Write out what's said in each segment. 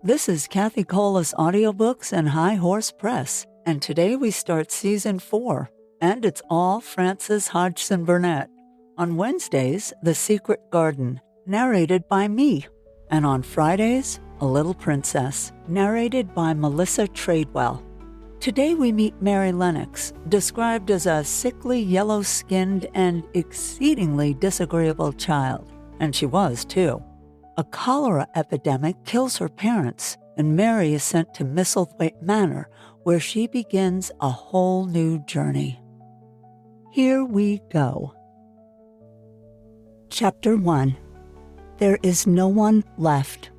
This is Cathi Audiobooks and High Horse Press, and today we start Season 4, and it's all Frances Hodgson-Burnett. On Wednesdays, The Secret Garden, narrated by me, and on Fridays, A Little Princess, narrated by Melissa Tradewell. Today we meet Mary Lennox, described as a sickly, yellow-skinned, and exceedingly disagreeable child, and she was, too. A cholera epidemic kills her parents, and Mary is sent to Misselthwaite Manor, where she begins a whole new journey. Here we go. Chapter 1. There is no one left.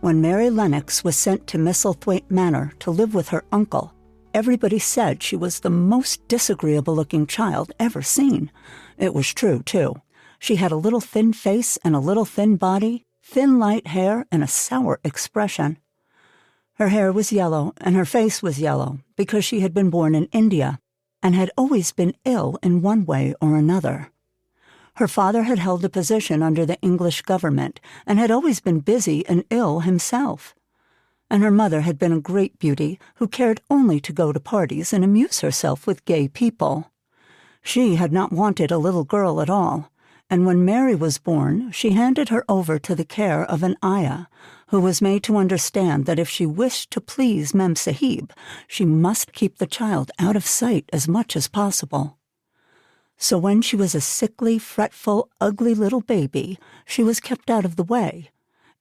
When Mary Lennox was sent to Misselthwaite Manor to live with her uncle, everybody said she was the most disagreeable-looking child ever seen. It was true, too. She had a little thin face and a little thin body, thin light hair, and a sour expression. Her hair was yellow, and her face was yellow, because she had been born in India, and had always been ill in one way or another. Her father had held a position under the English government, and had always been busy and ill himself. And her mother had been a great beauty, who cared only to go to parties and amuse herself with gay people. She had not wanted a little girl at all, and when Mary was born, she handed her over to the care of an ayah, who was made to understand that if she wished to please Mem Sahib, she must keep the child out of sight as much as possible. So when she was a sickly, fretful, ugly little baby, she was kept out of the way,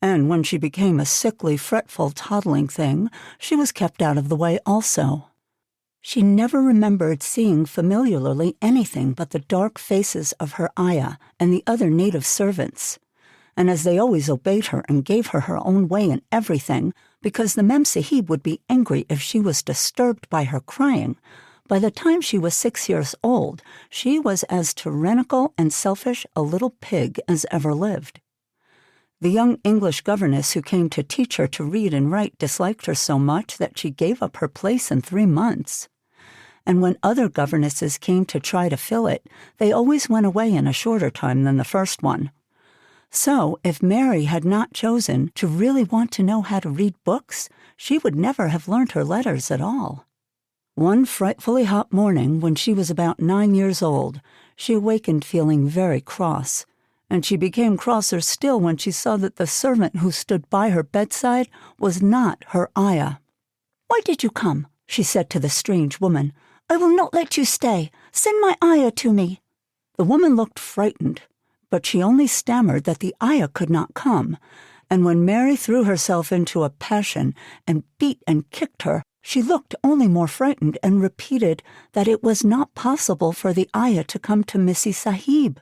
and when she became a sickly, fretful, toddling thing, she was kept out of the way also. She never remembered seeing familiarly anything but the dark faces of her ayah and the other native servants. And as they always obeyed her and gave her her own way in everything, because the Mem Sahib would be angry if she was disturbed by her crying, by the time she was 6 years old, she was as tyrannical and selfish a little pig as ever lived. The young English governess who came to teach her to read and write disliked her so much that she gave up her place in 3 months. And when other governesses came to try to fill it, they always went away in a shorter time than the first one. So, if Mary had not chosen to really want to know how to read books, she would never have learned her letters at all. One frightfully hot morning, when she was about 9 years old, she awakened feeling very cross, and she became crosser still when she saw that the servant who stood by her bedside was not her ayah. "Why did you come?" she said to the strange woman. "I will not let you stay. Send my ayah to me." The woman looked frightened, but she only stammered that the ayah could not come, and when Mary threw herself into a passion and beat and kicked her, she looked only more frightened and repeated that it was not possible for the ayah to come to Missie Sahib.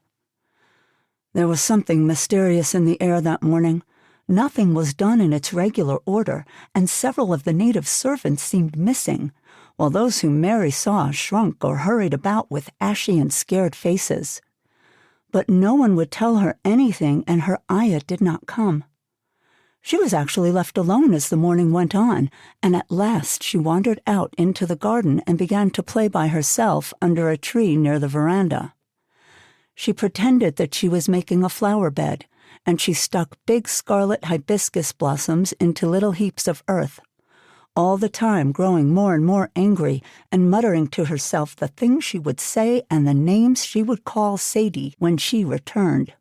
There was something mysterious in the air that morning. Nothing was done in its regular order, and several of the native servants seemed missing, while those whom Mary saw shrunk or hurried about with ashy and scared faces. But no one would tell her anything, and her ayah did not come. She was actually left alone as the morning went on, and at last she wandered out into the garden and began to play by herself under a tree near the veranda. She pretended that she was making a flower bed, and she stuck big scarlet hibiscus blossoms into little heaps of earth, all the time growing more and more angry and muttering to herself the things she would say and the names she would call Sadie when she returned.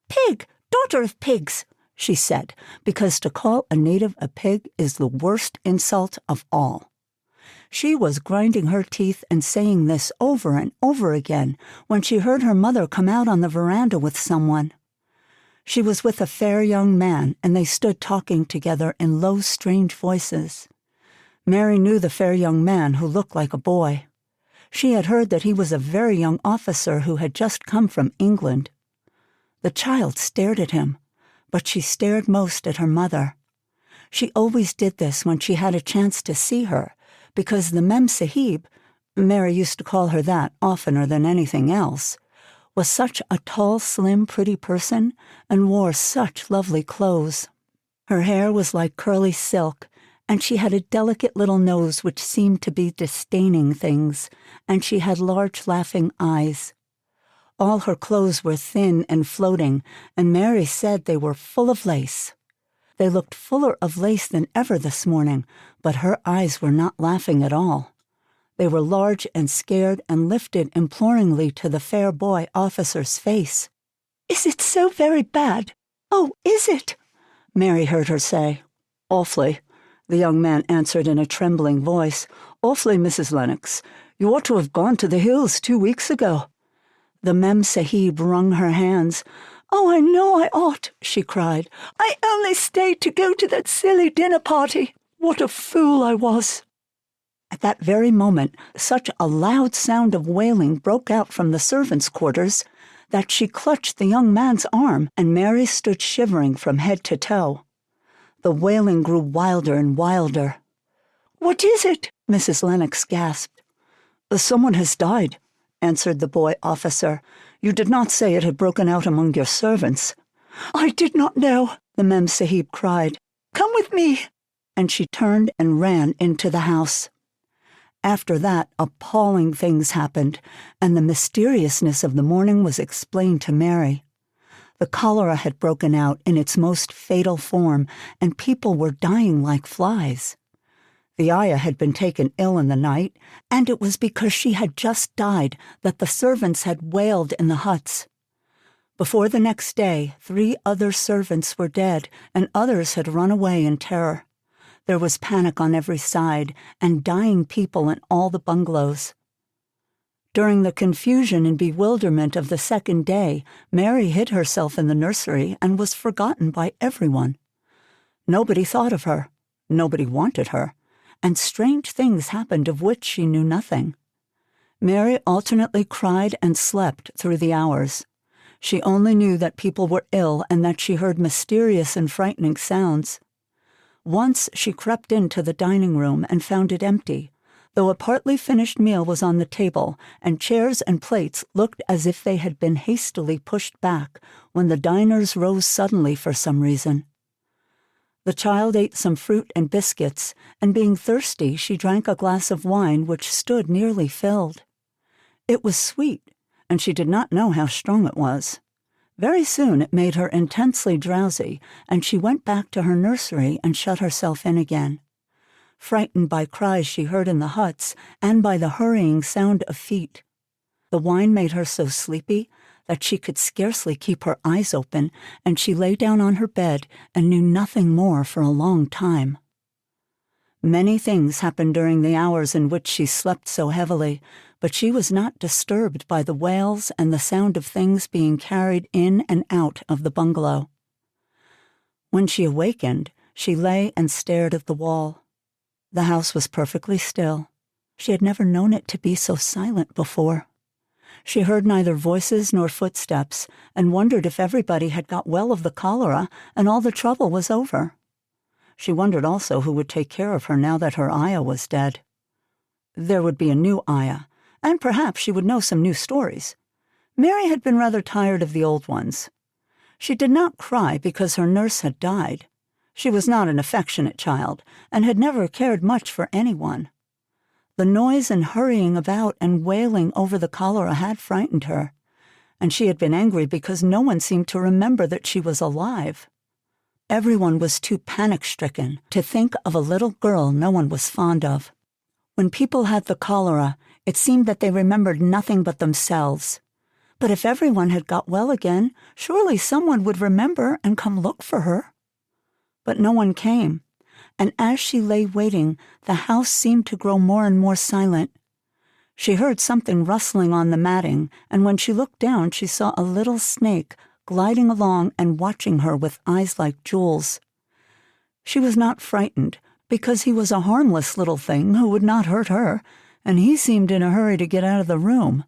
"Pig! Daughter of pigs!" she said, because to call a native a pig is the worst insult of all. She was grinding her teeth and saying this over and over again when she heard her mother come out on the veranda with someone. She was with a fair young man, and they stood talking together in low, strange voices. Mary knew the fair young man who looked like a boy. She had heard that he was a very young officer who had just come from England. The child stared at him, but she stared most at her mother. She always did this when she had a chance to see her, because the Mem Sahib, Mary used to call her that oftener than anything else, was such a tall, slim, pretty person and wore such lovely clothes. Her hair was like curly silk, and she had a delicate little nose which seemed to be disdaining things, and she had large laughing eyes. All her clothes were thin and floating, and Mary said they were full of lace. They looked fuller of lace than ever this morning, but her eyes were not laughing at all. They were large and scared and lifted imploringly to the fair boy officer's face. "Is it so very bad? Oh, is it?" Mary heard her say. "Awfully," the young man answered in a trembling voice. "Awfully, Mrs. Lennox. You ought to have gone to the hills 2 weeks ago." The Mem Sahib wrung her hands. "Oh, I know I ought," she cried. "I only stayed to go to that silly dinner party. What a fool I was." At that very moment, such a loud sound of wailing broke out from the servants' quarters that she clutched the young man's arm, and Mary stood shivering from head to toe. The wailing grew wilder and wilder. "What is it?" Mrs. Lennox gasped. "Someone has died," answered the boy officer. "You did not say it had broken out among your servants." "I did not know," the Mem Sahib cried. "Come with me." And she turned and ran into the house. After that, appalling things happened, and the mysteriousness of the morning was explained to Mary. The cholera had broken out in its most fatal form, and people were dying like flies. The ayah had been taken ill in the night, and it was because she had just died that the servants had wailed in the huts. Before the next day, 3 other servants were dead, and others had run away in terror. There was panic on every side, and dying people in all the bungalows. During the confusion and bewilderment of the second day, Mary hid herself in the nursery and was forgotten by everyone. Nobody thought of her, nobody wanted her, and strange things happened of which she knew nothing. Mary alternately cried and slept through the hours. She only knew that people were ill and that she heard mysterious and frightening sounds. Once she crept into the dining room and found it empty, though a partly finished meal was on the table, and chairs and plates looked as if they had been hastily pushed back when the diners rose suddenly for some reason. The child ate some fruit and biscuits, and being thirsty, she drank a glass of wine which stood nearly filled. It was sweet, and she did not know how strong it was. Very soon it made her intensely drowsy, and she went back to her nursery and shut herself in again. Frightened by cries she heard in the huts and by the hurrying sound of feet. The wine made her so sleepy that she could scarcely keep her eyes open, and she lay down on her bed and knew nothing more for a long time. Many things happened during the hours in which she slept so heavily, but she was not disturbed by the wails and the sound of things being carried in and out of the bungalow. When she awakened, she lay and stared at the wall. The house was perfectly still. She had never known it to be so silent before. She heard neither voices nor footsteps, and wondered if everybody had got well of the cholera and all the trouble was over. She wondered also who would take care of her now that her ayah was dead. There would be a new ayah, and perhaps she would know some new stories. Mary had been rather tired of the old ones. She did not cry because her nurse had died. She was not an affectionate child, and had never cared much for anyone. The noise and hurrying about and wailing over the cholera had frightened her, and she had been angry because no one seemed to remember that she was alive. Everyone was too panic-stricken to think of a little girl no one was fond of. When people had the cholera, it seemed that they remembered nothing but themselves. But if everyone had got well again, surely someone would remember and come look for her. But no one came, and as she lay waiting, the house seemed to grow more and more silent. She heard something rustling on the matting, and when she looked down, she saw a little snake gliding along and watching her with eyes like jewels. She was not frightened, because he was a harmless little thing who would not hurt her, and he seemed in a hurry to get out of the room.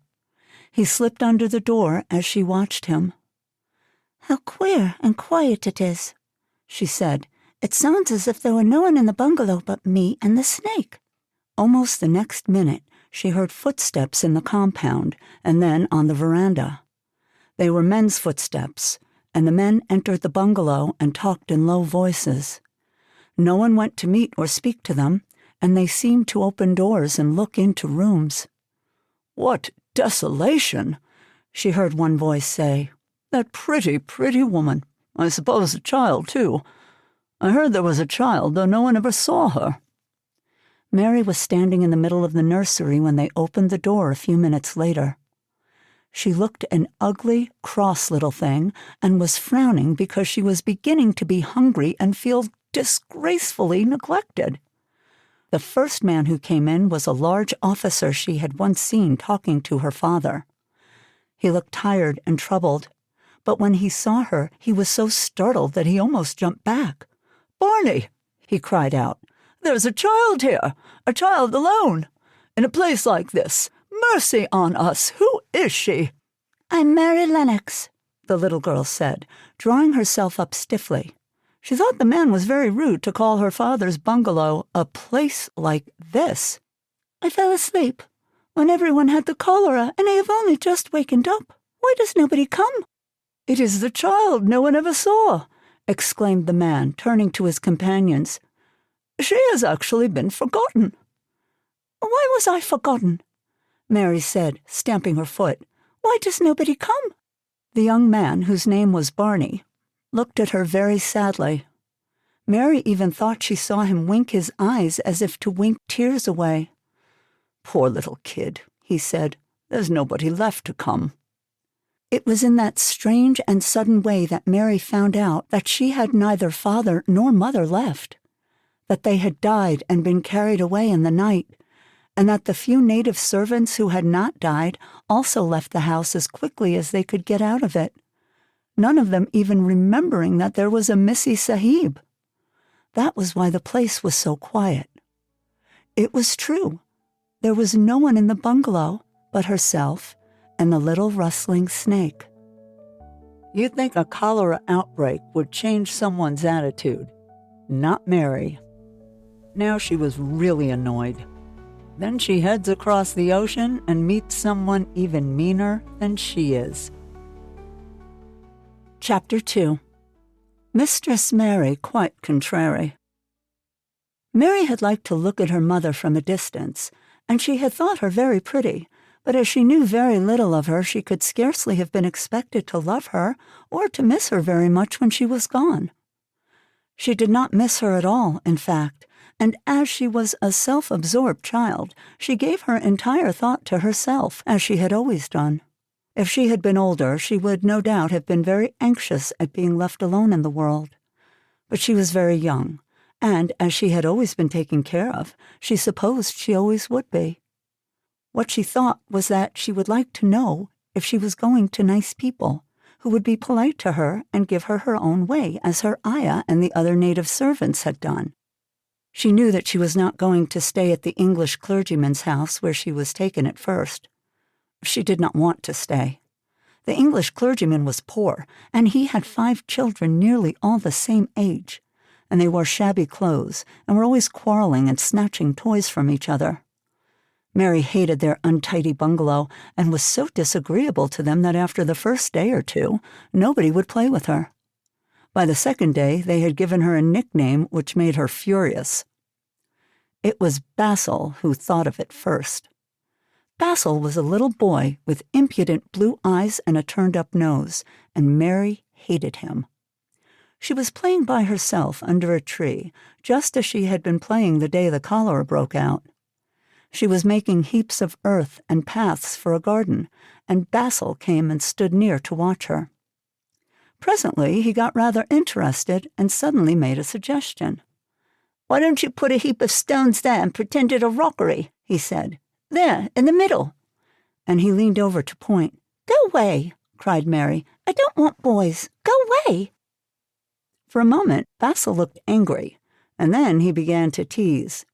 He slipped under the door as she watched him. "How queer and quiet it is," she said. "It sounds as if there were no one in the bungalow but me and the snake." Almost the next minute, she heard footsteps in the compound, and then on the veranda. They were men's footsteps, and the men entered the bungalow and talked in low voices. No one went to meet or speak to them, and they seemed to open doors and look into rooms. "What desolation!" she heard one voice say. "That pretty, pretty woman. I suppose a child, too. I heard there was a child, though no one ever saw her." Mary was standing in the middle of the nursery when they opened the door a few minutes later. She looked an ugly, cross little thing and was frowning because she was beginning to be hungry and feel disgracefully neglected. The first man who came in was a large officer she had once seen talking to her father. He looked tired and troubled, but when he saw her, he was so startled that he almost jumped back. "Barney," he cried out, "there's a child here, a child alone, in a place like this. Mercy on us, who is she?" "I'm Mary Lennox," the little girl said, drawing herself up stiffly. She thought the man was very rude to call her father's bungalow a place like this. "I fell asleep when everyone had the cholera, and I have only just wakened up. Why does nobody come?" "It is the child no one ever saw," exclaimed the man, turning to his companions. "She has actually been forgotten." "Why was I forgotten?" Mary said, stamping her foot. "Why does nobody come?" The young man, whose name was Barney, looked at her very sadly. Mary even thought she saw him wink his eyes as if to wink tears away. "Poor little kid," he said. "There's nobody left to come." It was in that strange and sudden way that Mary found out that she had neither father nor mother left, that they had died and been carried away in the night, and that the few native servants who had not died also left the house as quickly as they could get out of it, none of them even remembering that there was a Missy Sahib. That was why the place was so quiet. It was true. There was no one in the bungalow but herself and the little rustling snake. You'd think a cholera outbreak would change someone's attitude. Not Mary. Now she was really annoyed. Then she heads across the ocean and meets someone even meaner than she is. Chapter 2. Mistress Mary Quite Contrary. Mary had liked to look at her mother from a distance, and she had thought her very pretty, but as she knew very little of her, she could scarcely have been expected to love her or to miss her very much when she was gone. She did not miss her at all, in fact, and as she was a self-absorbed child, she gave her entire thought to herself, as she had always done. If she had been older, she would no doubt have been very anxious at being left alone in the world. But she was very young, and as she had always been taken care of, she supposed she always would be. What she thought was that she would like to know if she was going to nice people, who would be polite to her and give her her own way, as her ayah and the other native servants had done. She knew that she was not going to stay at the English clergyman's house where she was taken at first. She did not want to stay. The English clergyman was poor, and he had 5 children nearly all the same age, and they wore shabby clothes and were always quarreling and snatching toys from each other. Mary hated their untidy bungalow and was so disagreeable to them that after the first day or two, nobody would play with her. By the second day, they had given her a nickname which made her furious. It was Basil who thought of it first. Basil was a little boy with impudent blue eyes and a turned-up nose, and Mary hated him. She was playing by herself under a tree, just as she had been playing the day the cholera broke out. She was making heaps of earth and paths for a garden, and Basil came and stood near to watch her. Presently he got rather interested and suddenly made a suggestion. "Why don't you put a heap of stones there and pretend it a rockery?" he said. "There, in the middle." And he leaned over to point. "Go away," cried Mary. "I don't want boys. Go away." For a moment, Basil looked angry, and then he began to tease.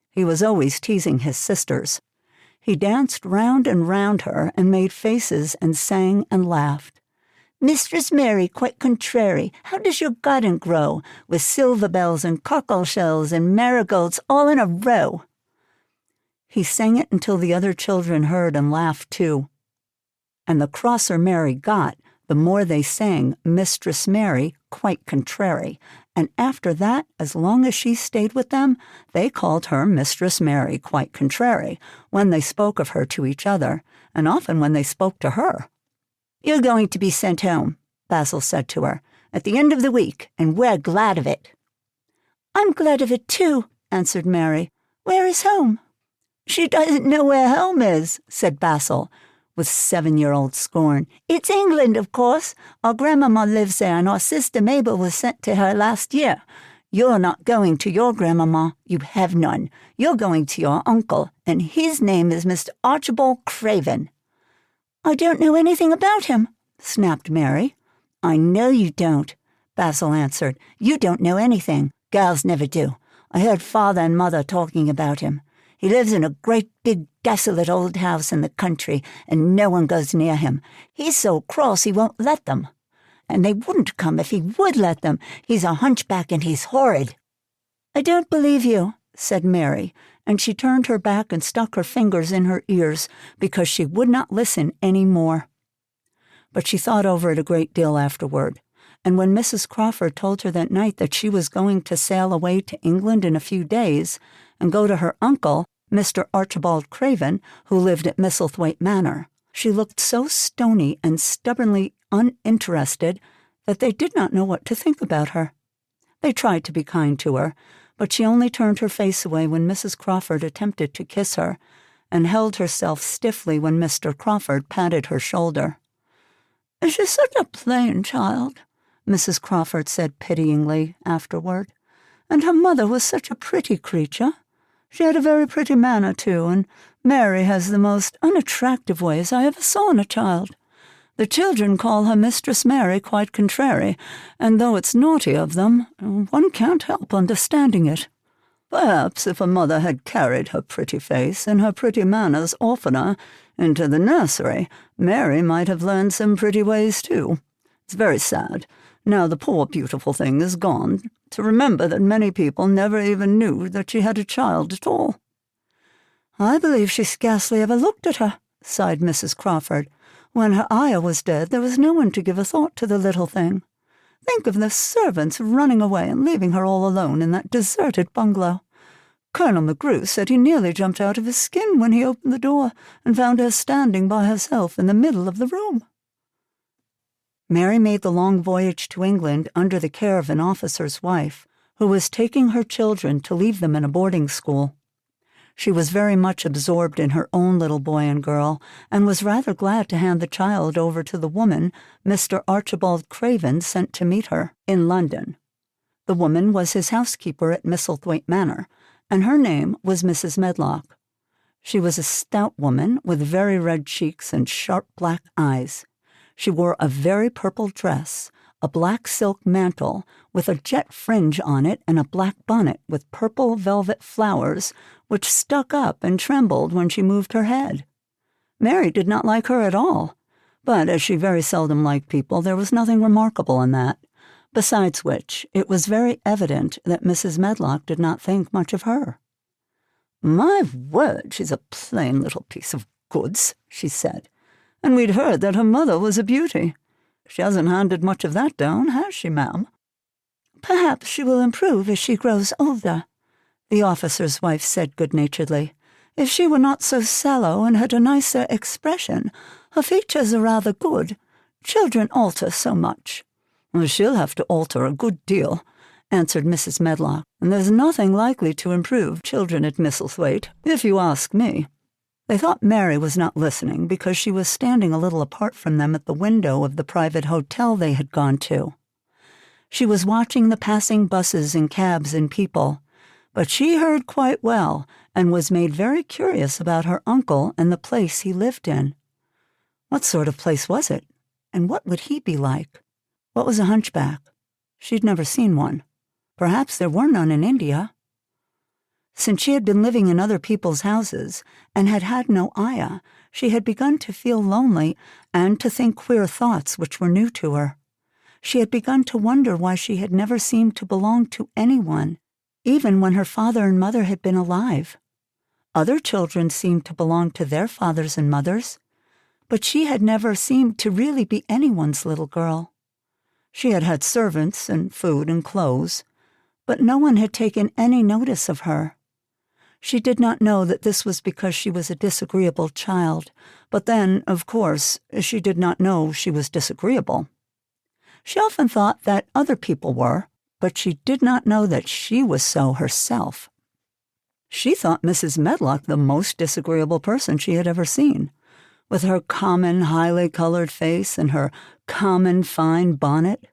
He was always teasing his sisters. He danced round and round her and made faces and sang and laughed. "Mistress Mary, quite contrary, how does your garden grow, with silver bells and cockle shells and marigolds all in a row?" He sang it until the other children heard and laughed too. And the crosser Mary got, the more they sang Mistress Mary, quite contrary, and after that, as long as she stayed with them, they called her Mistress Mary, quite contrary, when they spoke of her to each other, and often when they spoke to her. "You're going to be sent home," Basil said to her, "at the end of the week, and we're glad of it." I'm glad of it too, answered Mary. Where is home? She doesn't know where home is, said Basil, with 7-year-old scorn. It's England, of course. Our grandmama lives there, and our sister Mabel was sent to her last year. You're not going to your grandmama. You have none. You're going to your uncle, and his name is Mr. Archibald Craven. I don't know anything about him, snapped Mary. I know you don't, Basil answered. You don't know anything. Girls never do. I heard Father and Mother talking about him. He lives in a great big desolate old house in the country, and no one goes near him. He's so cross he won't let them. And they wouldn't come if he would let them. He's a hunchback and he's horrid. I don't believe you, said Mary, and she turned her back and stuck her fingers in her ears because she would not listen any more. But she thought over it a great deal afterward, and when Mrs. Crawford told her that night that she was going to sail away to England in a few days and go to her uncle, Mr. Archibald Craven, who lived at Misselthwaite Manor, she looked so stony and stubbornly uninterested that they did not know what to think about her. They tried to be kind to her, but she only turned her face away when Mrs. Crawford attempted to kiss her, and held herself stiffly when Mr. Crawford patted her shoulder. She's such a plain child, Mrs. Crawford said pityingly afterward, and her mother was such a pretty creature. She had a very pretty manner, too, and Mary has the most unattractive ways I ever saw in a child. The children call her Mistress Mary quite contrary, and though it's naughty of them, one can't help understanding it. Perhaps if her mother had carried her pretty face and her pretty manners oftener into the nursery, Mary might have learned some pretty ways, too. It's very sad, now the poor beautiful thing is gone, to remember that many people never even knew that she had a child at all. I believe she scarcely ever looked at her, sighed Mrs. Crawford. When her ayah was dead, there was no one to give a thought to the little thing. Think of the servants running away and leaving her all alone in that deserted bungalow. Colonel McGrew said he nearly jumped out of his skin when he opened the door and found her standing by herself in the middle of the room. Mary made the long voyage to England under the care of an officer's wife, who was taking her children to leave them in a boarding school. She was very much absorbed in her own little boy and girl, and was rather glad to hand the child over to the woman Mr. Archibald Craven sent to meet her in London. The woman was his housekeeper at Misselthwaite Manor, and her name was Mrs. Medlock. She was a stout woman with very red cheeks and sharp black eyes. She wore a very purple dress, a black silk mantle with a jet fringe on it, and a black bonnet with purple velvet flowers which stuck up and trembled when she moved her head. Mary did not like her at all, but as she very seldom liked people, there was nothing remarkable in that. Besides which, it was very evident that Mrs. Medlock did not think much of her. My word, she's a plain little piece of goods, she said, and we'd heard that her mother was a beauty. She hasn't handed much of that down, has she, ma'am? Perhaps she will improve as she grows older, the officer's wife said good-naturedly. If she were not so sallow and had a nicer expression, her features are rather good. Children alter so much. Well, she'll have to alter a good deal, answered Mrs. Medlock, and there's nothing likely to improve children at Misselthwaite, if you ask me. They thought Mary was not listening because she was standing a little apart from them at the window of the private hotel they had gone to. She was watching the passing buses and cabs and people, but she heard quite well and was made very curious about her uncle and the place he lived in. What sort of place was it, and what would he be like? What was a hunchback? She'd never seen one. Perhaps there were none in India. Since she had been living in other people's houses and had had no ayah, she had begun to feel lonely and to think queer thoughts which were new to her. She had begun to wonder why she had never seemed to belong to anyone, even when her father and mother had been alive. Other children seemed to belong to their fathers and mothers, but she had never seemed to really be anyone's little girl. She had had servants and food and clothes, but no one had taken any notice of her. She did not know that this was because she was a disagreeable child, but then, of course, she did not know she was disagreeable. She often thought that other people were, but she did not know that she was so herself. She thought Mrs. Medlock the most disagreeable person she had ever seen, with her common, highly colored face and her common, fine bonnet.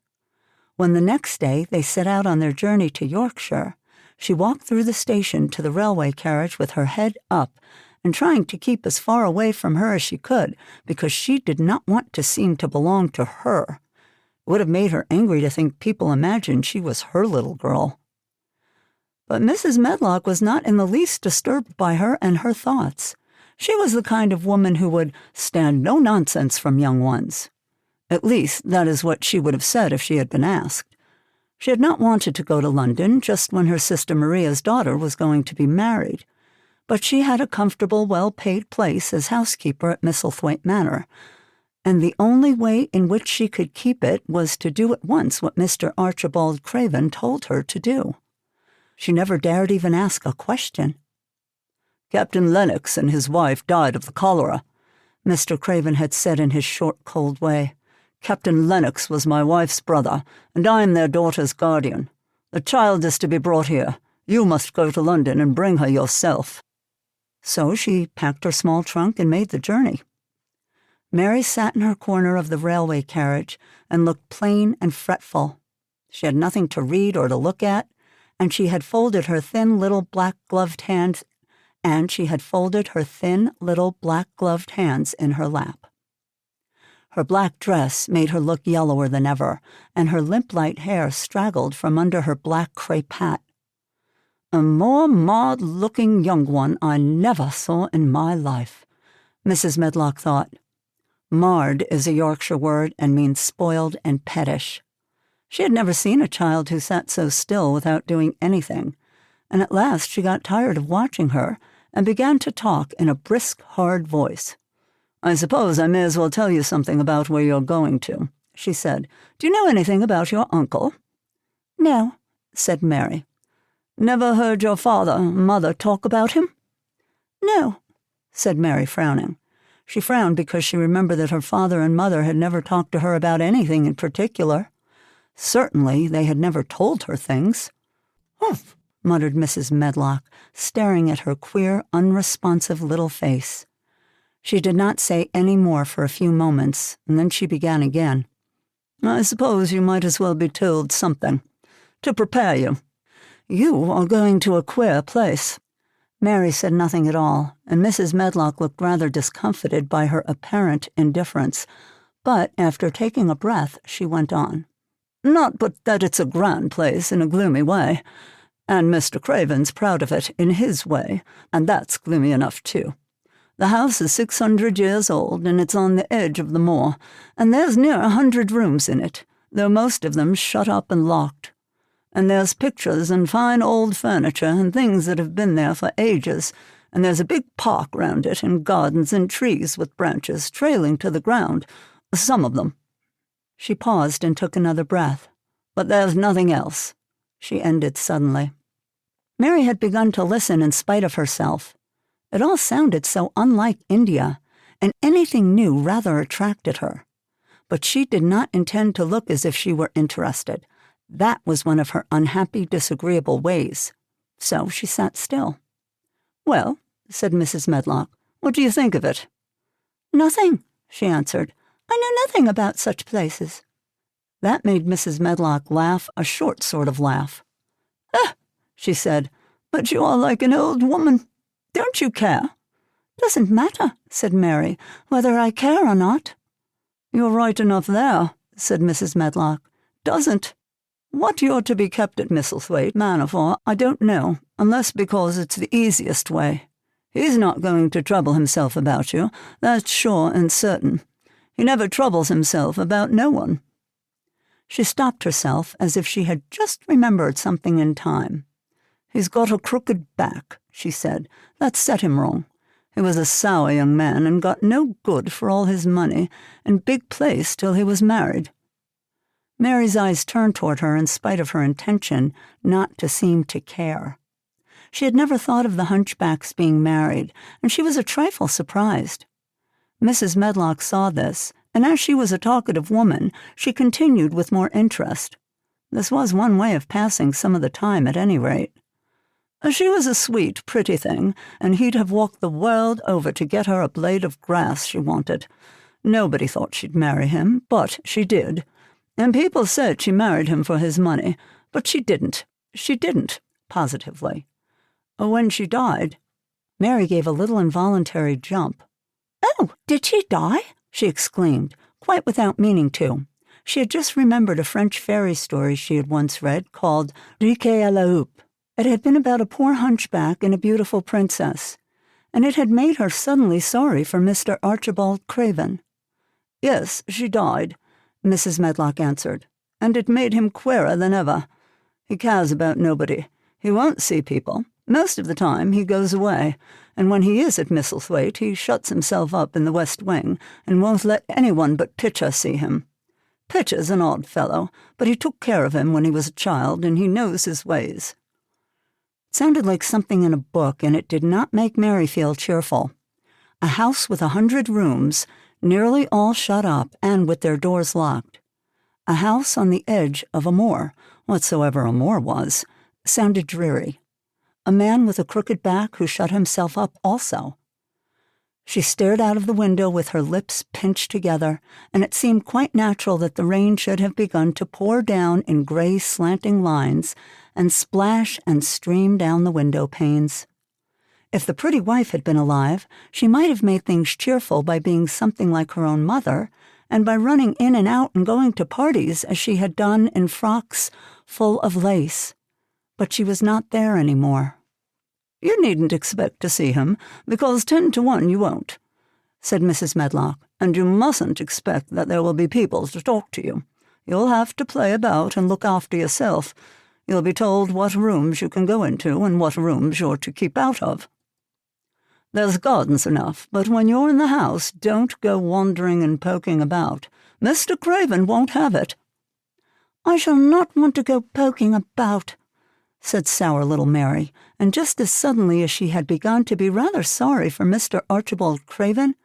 When the next day they set out on their journey to Yorkshire, she walked through the station to the railway carriage with her head up and trying to keep as far away from her as she could because she did not want to seem to belong to her. It would have made her angry to think people imagined she was her little girl. But Mrs. Medlock was not in the least disturbed by her and her thoughts. She was the kind of woman who would stand no nonsense from young ones. At least, that is what she would have said if she had been asked. She had not wanted to go to London just when her sister Maria's daughter was going to be married, but she had a comfortable, well-paid place as housekeeper at Misselthwaite Manor, and the only way in which she could keep it was to do at once what Mr. Archibald Craven told her to do. She never dared even ask a question. "Captain Lennox and his wife died of the cholera," Mr. Craven had said in his short, cold way. "Captain Lennox was my wife's brother, and I am their daughter's guardian. The child is to be brought here. You must go to London and bring her yourself." So she packed her small trunk and made the journey. Mary sat in her corner of the railway carriage and looked plain and fretful. She had nothing to read or to look at, and she had folded her thin little black-gloved hands in her lap. Her black dress made her look yellower than ever, and her limp-light hair straggled from under her black crape hat. "A more marred-looking young one I never saw in my life," Mrs. Medlock thought. Marred is a Yorkshire word and means spoiled and pettish. She had never seen a child who sat so still without doing anything, and at last she got tired of watching her and began to talk in a brisk, hard voice. "I suppose I may as well tell you something about where you're going to," she said. "Do you know anything about your uncle?" "No," said Mary. "Never heard your father and mother talk about him?" "No," said Mary, frowning. She frowned because she remembered that her father and mother had never talked to her about anything in particular. Certainly they had never told her things. "Humph," muttered Mrs. Medlock, staring at her queer, unresponsive little face. She did not say any more for a few moments, and then she began again. "I suppose you might as well be told something, to prepare you. You are going to a queer place." Mary said nothing at all, and Mrs. Medlock looked rather discomfited by her apparent indifference, but after taking a breath, she went on. "Not but that it's a grand place in a gloomy way, and Mr. Craven's proud of it in his way, and that's gloomy enough too. The house is 600 years old, and it's on the edge of the moor, and there's near 100 rooms in it, though most of them shut up and locked. And there's pictures and fine old furniture and things that have been there for ages, and there's a big park round it and gardens and trees with branches trailing to the ground, some of them." She paused and took another breath. "But there's nothing else," she ended suddenly. Mary had begun to listen in spite of herself. It all sounded so unlike India, and anything new rather attracted her. But she did not intend to look as if she were interested. That was one of her unhappy, disagreeable ways. So she sat still. "Well," said Mrs. Medlock, "what do you think of it?" "Nothing," she answered. "I know nothing about such places." That made Mrs. Medlock laugh, a short sort of laugh. "Ah," she said, "but you are like an old woman. Don't you care?" "Doesn't matter," said Mary, "whether I care or not." "You're right enough there," said Mrs. Medlock. "Doesn't. What you're to be kept at Misselthwaite Manor for, I don't know, unless because it's the easiest way. He's not going to trouble himself about you, that's sure and certain. He never troubles himself about no one." She stopped herself as if she had just remembered something in time. "He's got a crooked back," she said. "That set him wrong. He was a sour young man and got no good for all his money and big place till he was married." Mary's eyes turned toward her in spite of her intention not to seem to care. She had never thought of the hunchbacks being married, and she was a trifle surprised. Mrs. Medlock saw this, and as she was a talkative woman, she continued with more interest. This was one way of passing some of the time at any rate. She was a sweet, pretty thing, and he'd have walked the world over to get her a blade of grass she wanted. Nobody thought she'd marry him, but she did. And people said she married him for his money, but she didn't. She didn't, positively. When she died, Mary gave a little involuntary jump. "Oh, did she die?" she exclaimed, quite without meaning to. She had just remembered a French fairy story she had once read called Riquet à la Houppe. It had been about a poor hunchback and a beautiful princess, and it had made her suddenly sorry for Mr. Archibald Craven. "Yes, she died," Mrs. Medlock answered, "and it made him queerer than ever. He cares about nobody. He won't see people. Most of the time he goes away, and when he is at Misselthwaite he shuts himself up in the West Wing and won't let anyone but Pitcher see him. Pitcher's an odd fellow, but he took care of him when he was a child, and he knows his ways." It sounded like something in a book, and it did not make Mary feel cheerful. A house with 100 rooms, nearly all shut up and with their doors locked. A house on the edge of a moor, whatsoever a moor was, sounded dreary. A man with a crooked back who shut himself up also. She stared out of the window with her lips pinched together, and it seemed quite natural that the rain should have begun to pour down in gray slanting lines and splash and stream down the window panes. If the pretty wife had been alive, she might have made things cheerful by being something like her own mother, and by running in and out and going to parties as she had done in frocks full of lace. But she was not there any more. "You needn't expect to see him, because 10 to 1 you won't," said Mrs. Medlock, "and you mustn't expect that there will be people to talk to you. You'll have to play about and look after yourself. You'll be told what rooms you can go into and what rooms you're to keep out of. There's gardens enough, but when you're in the house, don't go wandering and poking about. Mr. Craven won't have it." "I shall not want to go poking about," said sour little Mary, and just as suddenly as she had begun to be rather sorry for Mr. Archibald Craven,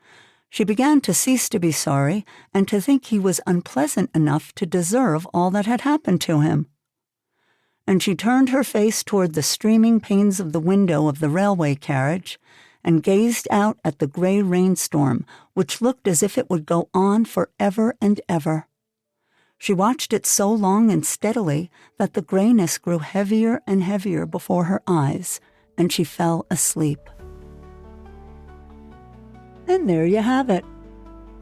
she began to cease to be sorry and to think he was unpleasant enough to deserve all that had happened to him. And she turned her face toward the streaming panes of the window of the railway carriage and gazed out at the gray rainstorm, which looked as if it would go on forever and ever. She watched it so long and steadily that the grayness grew heavier and heavier before her eyes, and she fell asleep. And there you have it.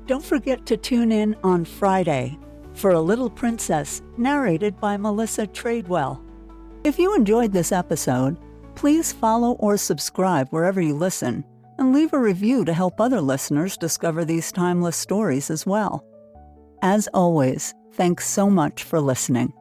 Don't forget to tune in on Friday for A Little Princess, narrated by Melissa Tradewell. If you enjoyed this episode, please follow or subscribe wherever you listen, and leave a review to help other listeners discover these timeless stories as well. As always, thanks so much for listening.